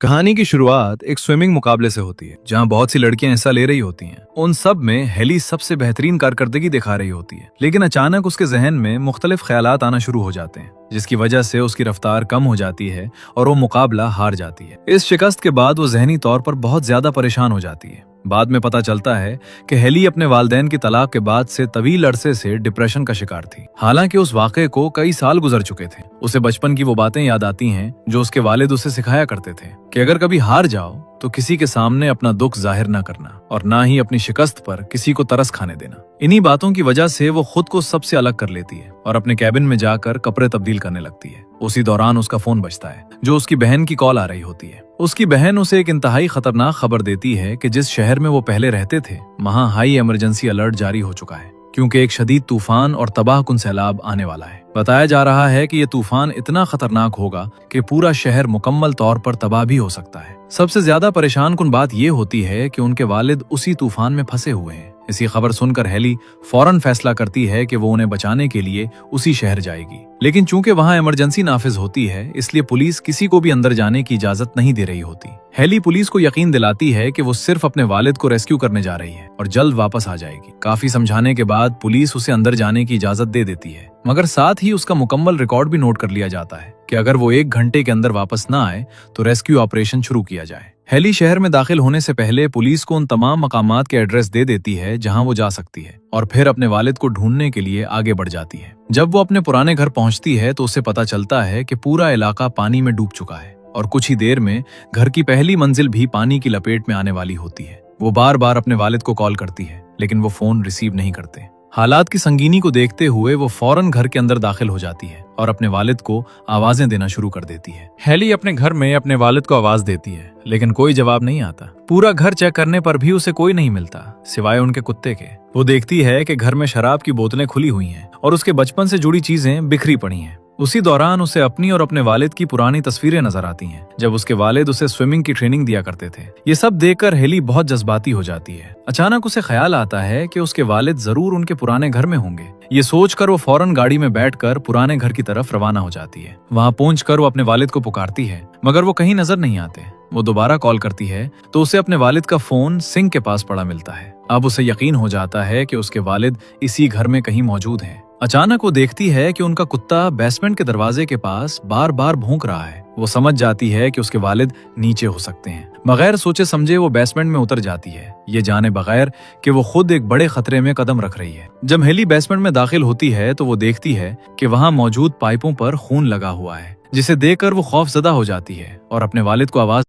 कहानी की शुरुआत एक स्विमिंग मुकाबले से होती है जहां बहुत सी लड़कियां हिस्सा ले रही होती हैं। उन सब में हेली सबसे बेहतरीन कारकर्दगी दिखा रही होती है, लेकिन अचानक उसके जहन में मुख्तलिफ ख्यालात आना शुरू हो जाते हैं, जिसकी वजह से उसकी रफ्तार कम हो जाती है और वो मुकाबला हार जाती है। इस शिकस्त के बाद वो जहनी तौर पर बहुत ज्यादा परेशान हो जाती है। बाद में पता चलता है कि हेली अपने वालिदैन की तलाक के बाद से तवील अरसे से डिप्रेशन का शिकार थी। हालांकि उस वाक़े को कई साल गुजर चुके थे। उसे बचपन की वो बातें याद आती हैं जो उसके वालिद उसे सिखाया करते थे कि अगर कभी हार जाओ तो किसी के सामने अपना दुख जाहिर ना करना और ना ही अपनी शिकस्त पर किसी को तरस खाने देना। इन्हीं बातों की वजह से वो खुद को सबसे अलग कर लेती है और अपने कैबिन में जाकर कपड़े तब्दील करने लगती है। उसी दौरान उसका फोन बजता है, जो उसकी बहन की कॉल आ रही होती है। उसकी बहन उसे एक इंतहाई खतरनाक खबर देती है कि जिस शहर में वो पहले रहते थे वहाँ हाई इमरजेंसी अलर्ट जारी हो चुका है, क्योंकि एक शदीद तूफान और तबाहकुन सैलाब आने वाला है। बताया जा रहा है कि यह तूफान इतना खतरनाक होगा कि पूरा शहर मुकम्मल तौर पर तबाह भी हो सकता है। सबसे ज्यादा परेशान कुन बात यह होती है कि उनके वालिद उसी तूफान में फंसे हुए हैं। इसी खबर सुनकर हेली फौरन फैसला करती है कि वो उन्हें बचाने के लिए उसी शहर जाएगी, लेकिन चूंकि वहाँ इमरजेंसी नाफिज होती है, इसलिए पुलिस किसी को भी अंदर जाने की इजाजत नहीं दे रही होती। हेली पुलिस को यकीन दिलाती है कि वो सिर्फ अपने वालिद को रेस्क्यू करने जा रही है और जल्द वापस आ जाएगी। काफी समझाने के बाद पुलिस उसे अंदर जाने की इजाजत दे देती है, मगर साथ ही उसका मुकम्मल रिकॉर्ड भी नोट कर लिया जाता है कि अगर वो 1 घंटे के अंदर वापस ना आए तो रेस्क्यू ऑपरेशन शुरू किया जाए। हेली शहर में दाखिल होने से पहले पुलिस को उन तमाम मकामात के एड्रेस दे देती है जहां वो जा सकती है और फिर अपने वालिद को ढूंढने के लिए आगे बढ़ जाती है। जब वो अपने पुराने घर पहुंचती है तो उसे पता चलता है कि पूरा इलाका पानी में डूब चुका है और कुछ ही देर में घर की पहली मंजिल भी पानी की लपेट में आने वाली होती है। वो बार बार अपने वालिद को कॉल करती है, लेकिन वो फोन रिसीव नहीं करते। हालात की संगीनी को देखते हुए वो फौरन घर के अंदर दाखिल हो जाती है और अपने वालिद को आवाजें देना शुरू कर देती है। हेली अपने घर में अपने वालिद को आवाज देती है, लेकिन कोई जवाब नहीं आता। पूरा घर चेक करने पर भी उसे कोई नहीं मिलता, सिवाय उनके कुत्ते के। वो देखती है कि घर में शराब की बोतलें खुली हुई हैं और उसके बचपन से जुड़ी चीजें बिखरी पड़ी हैं। उसी दौरान उसे अपनी और अपने वालिद की पुरानी तस्वीरें नजर आती हैं, जब उसके वालिद उसे स्विमिंग की ट्रेनिंग दिया करते थे। ये सब देखकर हेली बहुत जज्बाती हो जाती है। अचानक उसे ख्याल आता है कि उसके वालिद जरूर उनके पुराने घर में होंगे। ये सोचकर वो फौरन गाड़ी में बैठकर पुराने घर की तरफ रवाना हो जाती है। वहाँ पहुंचकर वो अपने वालिद को पुकारती है, मगर वो कहीं नजर नहीं आते। वो दोबारा कॉल करती है तो उसे अपने वालिद का फोन सिंक के पास पड़ा मिलता है। अब उसे यकीन हो जाता है कि उसके वालिद इसी घर में कहीं मौजूद हैं। अचानक वो देखती है कि उनका कुत्ता बेसमेंट के दरवाजे के पास बार बार भौंक रहा है। वो समझ जाती है कि उसके वालिद नीचे हो सकते हैं। बगैर सोचे समझे वो बेसमेंट में उतर जाती है, ये जाने बगैर कि वो खुद एक बड़े खतरे में कदम रख रही है। जब हेली बेसमेंट में दाखिल होती है तो वो देखती है कि वहाँ मौजूद पाइपों पर खून लगा हुआ है, जिसे देखकर वो खौफजदा हो जाती है और अपने वालिद को आवाज